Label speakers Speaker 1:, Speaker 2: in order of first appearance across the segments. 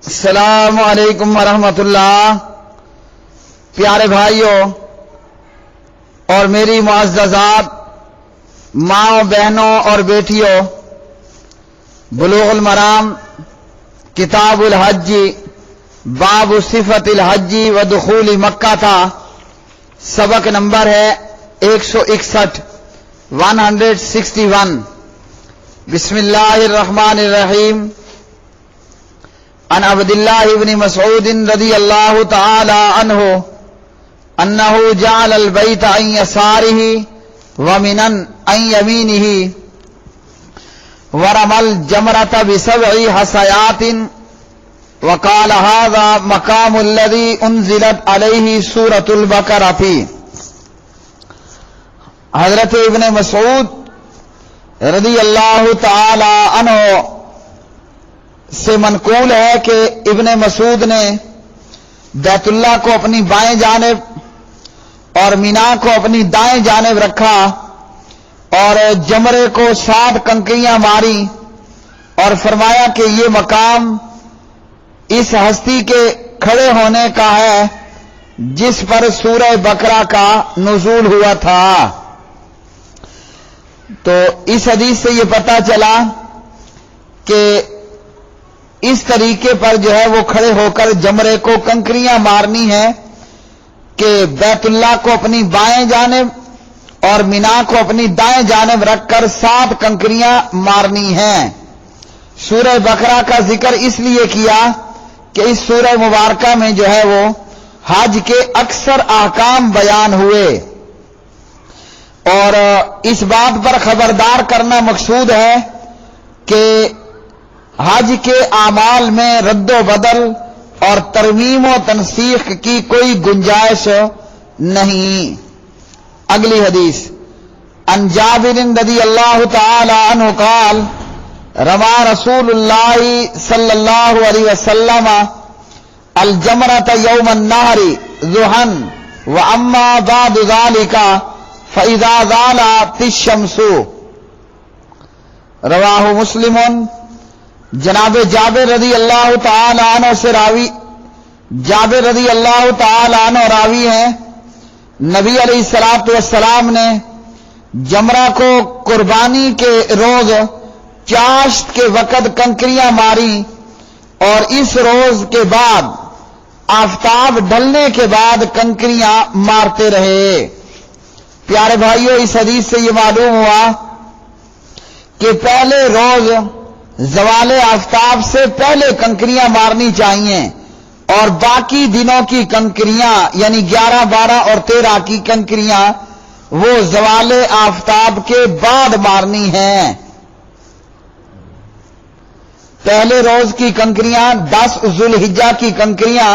Speaker 1: السلام علیکم ورحمۃ اللہ۔ پیارے بھائیوں اور میری معززات ماں بہنوں اور بیٹیوں، بلوغ المرام کتاب الحج باب صفت الحج و دخول مکہ تھا۔ سبق نمبر ہے 161 161۔ بسم اللہ الرحمن الرحیم۔ عن عبد الله بن مسعود رضی اللہ تعالی عنہ انه جعل البيت عن يساره ومنا عن يمينه ورمى الجمرة ب7 حصيات وقال هذا مقام الذي انزلت عليه سورة البقرة۔ حضرت ابن مسعود رضی اللہ تعالی عنہ سے منقول ہے کہ ابن مسعود نے بیت اللہ کو اپنی بائیں جانب اور مینا کو اپنی دائیں جانب رکھا اور جمرے کو 7 کنکریاں ماری اور فرمایا کہ یہ مقام اس ہستی کے کھڑے ہونے کا ہے جس پر سورہ بقرہ کا نزول ہوا تھا۔ تو اس حدیث سے یہ پتہ چلا کہ اس طریقے پر جو ہے وہ کھڑے ہو کر جمرے کو کنکریاں مارنی ہے کہ بیت اللہ کو اپنی بائیں جانب اور مینا کو اپنی دائیں جانب رکھ کر 7 کنکریاں مارنی ہیں۔ سورہ بقرہ کا ذکر اس لیے کیا کہ اس سورہ مبارکہ میں جو ہے وہ حج کے اکثر احکام بیان ہوئے، اور اس بات پر خبردار کرنا مقصود ہے کہ حج کے اعمال میں رد و بدل اور ترمیم و تنسیخ کی کوئی گنجائش نہیں۔ اگلی حدیث عن جابر رضی اللہ تعالی عنہ قال رمى رسول اللہ صلی اللہ علیہ وسلم الجمرۃ یوم النحر ضحى واما بعد ذلك فاذا زالت الشمس۔ رواہ مسلم۔ جناب جابر رضی اللہ تعالی عنہ سے راوی، جابر رضی اللہ تعالی عنہ راوی ہیں، نبی علیہ الصلوۃ والسلام نے جمرہ کو قربانی کے روز چاشت کے وقت کنکریاں ماری اور اس روز کے بعد آفتاب ڈھلنے کے بعد کنکریاں مارتے رہے۔ پیارے بھائیوں، اس حدیث سے یہ معلوم ہوا کہ پہلے روز زوال آفتاب سے پہلے کنکریاں مارنی چاہیے اور باقی دنوں کی کنکریاں یعنی 11، 12 اور 13 کی کنکریاں وہ زوال آفتاب کے بعد مارنی ہیں۔ پہلے روز کی کنکریاں 10 ذو الحجہ کی کنکریاں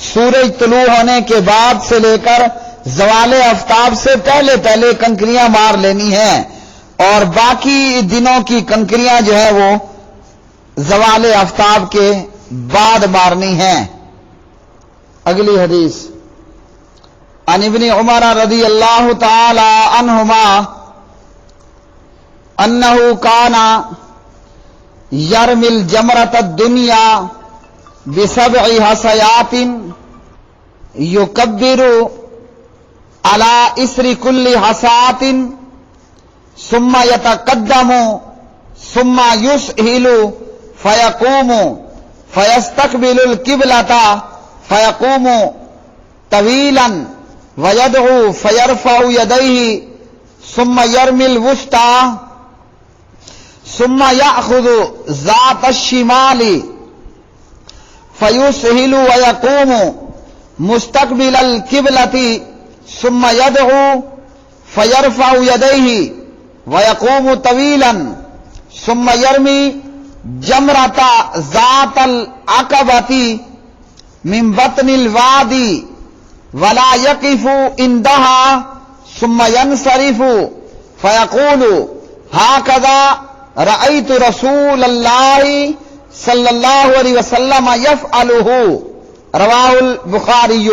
Speaker 1: سورج طلوع ہونے کے بعد سے لے کر زوال آفتاب سے پہلے پہلے کنکریاں مار لینی ہیں اور باقی دنوں کی کنکریاں جو ہے وہ زوال آفتاب کے بعد مارنی ہیں۔ اگلی حدیث عن ابن عمر رضی اللہ تعالی عنہما انہ کان یرمی الجمرۃ الدنیا ب7 حصیات یکبر علی اثر کل حصاۃ ثم یتقدم ثم یسہل فیقوم فیستقبل القبلۃ فیقوم طویلا ویدعو فیرفع یدیہ ثم یرمی الوسطی ثم یأخذ ذات الشمال فیسہل ویقوم مستقبل القبلۃ ثم یدعو فیرفع یدیہ ویقوم طویلا ثم یرمی جمرۃ ذات العقبۃ من بطن الوادی ولا یقف عندها ثم ینصرف فیقول ہکذا رأیت رسول اللہ صلی اللہ علیہ وسلم یفعلہ۔ رواہ البخاری۔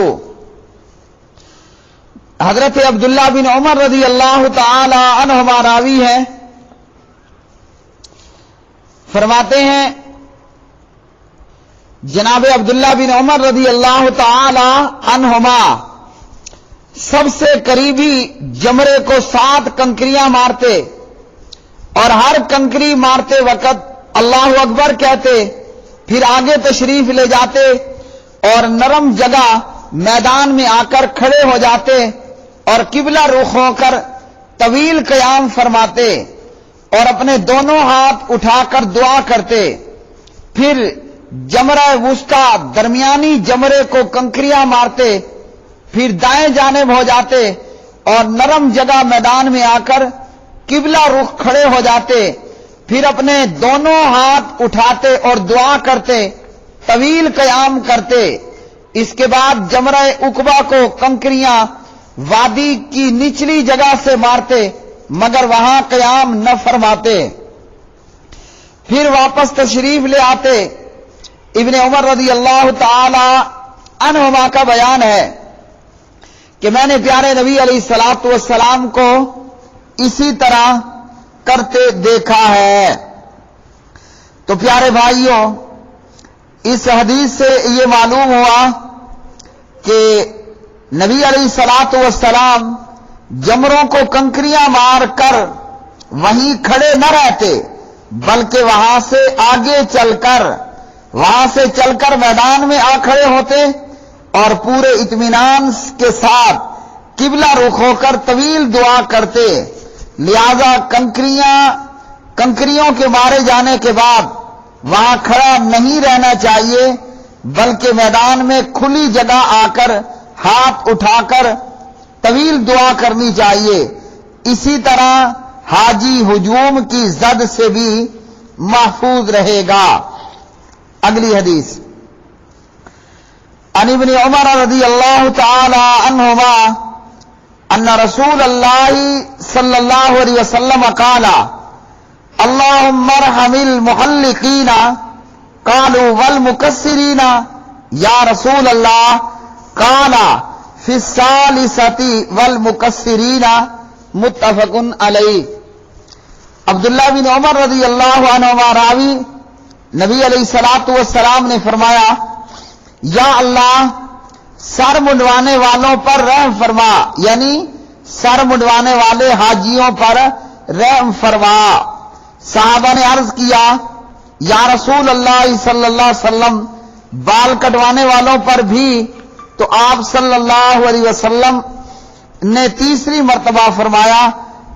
Speaker 1: حضرت عبداللہ بن عمر رضی اللہ تعالی عنہما راوی ہیں، فرماتے ہیں جناب عبداللہ بن عمر رضی اللہ تعالی عنہما سب سے قریبی جمرے کو 7 کنکریاں مارتے اور ہر کنکری مارتے وقت اللہ اکبر کہتے، پھر آگے تشریف لے جاتے اور نرم جگہ میدان میں آ کر کھڑے ہو جاتے اور قبلہ رخ ہو کر طویل قیام فرماتے اور اپنے دونوں ہاتھ اٹھا کر دعا کرتے، پھر جمرہ وسطی درمیانی جمرے کو کنکریاں مارتے، پھر دائیں جانب ہو جاتے اور نرم جگہ میدان میں آ کر قبلہ رخ کھڑے ہو جاتے، پھر اپنے دونوں ہاتھ اٹھاتے اور دعا کرتے، طویل قیام کرتے۔ اس کے بعد جمرہ عقبہ کو کنکریاں وادی کی نچلی جگہ سے مارتے مگر وہاں قیام نہ فرماتے، پھر واپس تشریف لے آتے۔ ابن عمر رضی اللہ تعالی عنہما کا بیان ہے کہ میں نے پیارے نبی علیہ الصلوۃ والسلام کو اسی طرح کرتے دیکھا ہے۔ تو پیارے بھائیوں، اس حدیث سے یہ معلوم ہوا کہ نبی علیہ الصلوۃ والسلام جمروں کو کنکریاں مار کر وہیں کھڑے نہ رہتے بلکہ وہاں سے آگے چل کر میدان میں آ کھڑے ہوتے اور پورے اطمینان کے ساتھ قبلہ رخ ہو کر طویل دعا کرتے۔ لہذا کنکریوں کے مارے جانے کے بعد وہاں کھڑا نہیں رہنا چاہیے بلکہ میدان میں کھلی جگہ آ کر ہاتھ اٹھا کر طویل دعا کرنی چاہیے۔ اسی طرح حاجی ہجوم کی زد سے بھی محفوظ رہے گا۔ اگلی حدیث، عن ابن عمر رضی اللہ تعالی عنہما ان رسول اللہ صلی اللہ علیہ وسلم قال اللهم ارحم المحلقین قالوا والمقصرین یا رسول اللہ قال فی الثالثۃ والمقصرین متفق علیہ۔ عبداللہ بن عمر رضی اللہ عنہما راوی نبی علیہ الصلوۃ والسلام نے فرمایا، یا اللہ سر منڈوانے والوں پر رحم فرما، یعنی سر منڈوانے والے حاجیوں پر رحم فرما۔ صحابہ نے عرض کیا، یا رسول اللہ صلی اللہ علیہ وسلم بال کٹوانے والوں پر بھی؟ تو آپ صلی اللہ علیہ وسلم نے تیسری مرتبہ فرمایا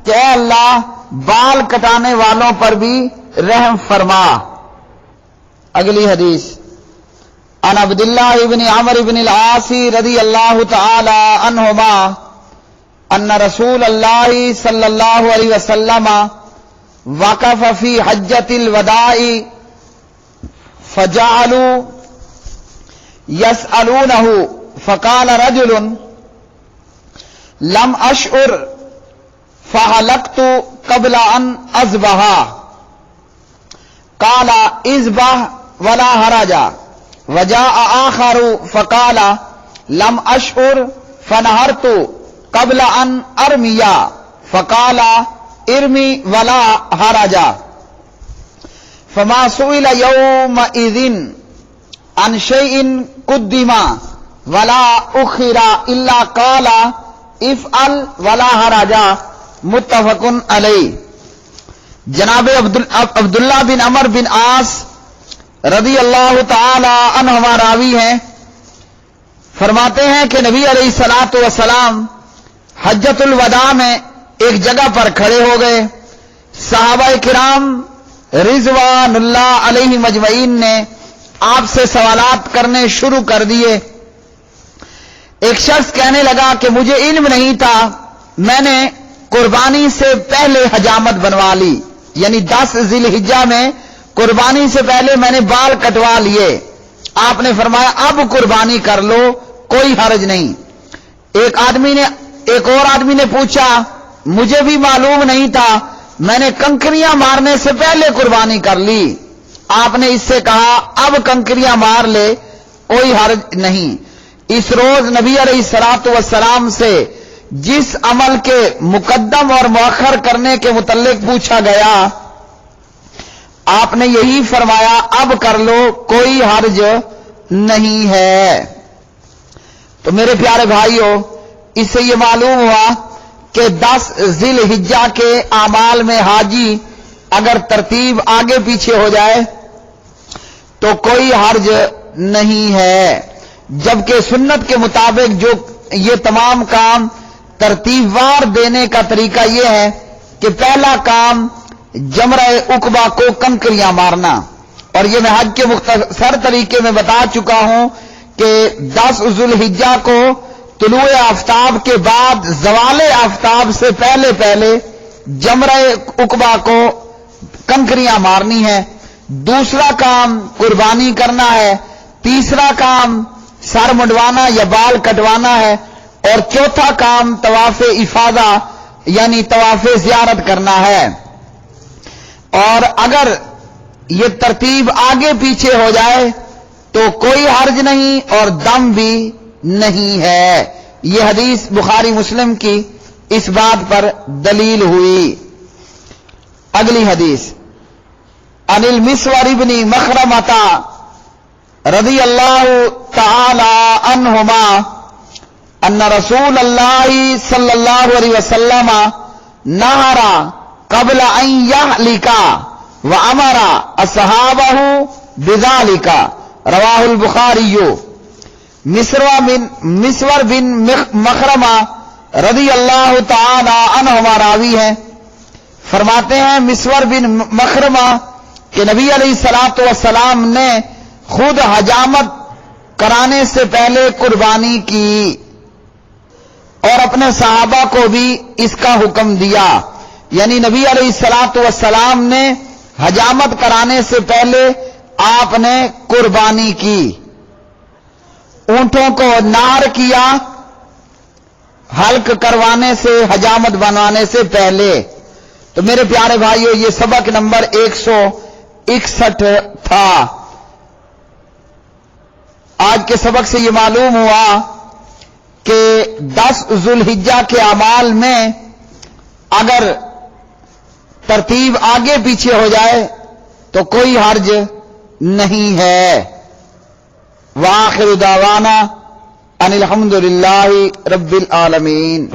Speaker 1: کہ اے اللہ بال کٹانے والوں پر بھی رحم فرما۔ اگلی حدیث، عن عبداللہ ابن عمرو بن العاص رضی اللہ تعالی عنہما ان رسول اللہ صلی اللہ علیہ وسلم وقف فی حجۃ الوداع فجعلوا يسألونه فقال رجل لم اشعر فحلقت قبل ان اذبح قال اذبح ولا حرج وجاء آخر فقال لم اشعر فنهرت قبل ان ارمی فقال ارمی ولا حرج فما سئل يومئذ عن شيء قدم ولا اخر الا قال افعل ولا حرج متفق علیہ۔ جناب عبداللہ بن عمر بن عاص رضی اللہ تعالی عنہما راوی ہیں، فرماتے ہیں کہ نبی علیہ الصلوۃ والسلام حجۃ الوداع میں ایک جگہ پر کھڑے ہو گئے۔ صحابہ کرام رضوان اللہ علیہ مجمعین نے آپ سے سوالات کرنے شروع کر دیے۔ ایک شخص کہنے لگا کہ مجھے علم نہیں تھا، میں نے قربانی سے پہلے حجامت بنوا لی، یعنی 10 ذی الحجہ میں قربانی سے پہلے میں نے بال کٹوا لیے۔ آپ نے فرمایا اب قربانی کر لو، کوئی حرج نہیں۔ ایک اور آدمی نے پوچھا، مجھے بھی معلوم نہیں تھا، میں نے کنکریاں مارنے سے پہلے قربانی کر لی۔ آپ نے اس سے کہا اب کنکریاں مار لے، کوئی حرج نہیں۔ اس روز نبی علیہ الصلوۃ والسلام سے جس عمل کے مقدم اور مؤخر کرنے کے متعلق پوچھا گیا، آپ نے یہی فرمایا اب کر لو، کوئی حرج نہیں ہے۔ تو میرے پیارے بھائیوں، اس سے یہ معلوم ہوا کہ 10 ذی الحجہ کے اعمال میں حاجی اگر ترتیب آگے پیچھے ہو جائے تو کوئی حرج نہیں ہے، جبکہ سنت کے مطابق جو یہ تمام کام ترتیب وار دینے کا طریقہ یہ ہے کہ پہلا کام جمرہ عقبہ کو کنکریاں مارنا، اور یہ میں حج کے مختصر طریقے میں بتا چکا ہوں کہ 10 ذی الحجہ کو طلوع آفتاب کے بعد زوال آفتاب سے پہلے جمرہ عقبہ کو کنکریاں مارنی ہے، دوسرا کام قربانی کرنا ہے، تیسرا کام سر منڈوانا یا بال کٹوانا ہے، اور چوتھا کام طواف افاضہ یعنی طواف زیارت کرنا ہے۔ اور اگر یہ ترتیب آگے پیچھے ہو جائے تو کوئی حرج نہیں اور دم بھی نہیں ہے۔ یہ حدیث بخاری مسلم کی اس بات پر دلیل ہوئی۔ اگلی حدیث، عن المسور بن مخرمۃ رضی اللہ تعالی عنہما ان رسول اللہ صلی اللہ علیہ وسلم نہر قبل ان یہلک وامر اصحابہ بذلک، رواہ البخاری۔ مسور بن مخرمہ رضی اللہ تعالی عنہما راوی ہیں، فرماتے ہیں مسور بن مخرمہ کہ نبی علیہ الصلوۃ والسلام نے خود حجامت کرانے سے پہلے قربانی کی اور اپنے صحابہ کو بھی اس کا حکم دیا، یعنی نبی علیہ الصلوۃ والسلام نے حجامت کرانے سے پہلے آپ نے قربانی کی، اونٹوں کو نار کیا حلق کروانے سے، حجامت بنوانے سے پہلے۔ تو میرے پیارے بھائیو، یہ سبق نمبر 161 تھا۔ آج کے سبق سے یہ معلوم ہوا کہ 10 ذی الحجہ کے اعمال میں اگر ترتیب آگے پیچھے ہو جائے تو کوئی حرج نہیں ہے۔ وآخر دعوانا ان الحمد للہ رب العالمین۔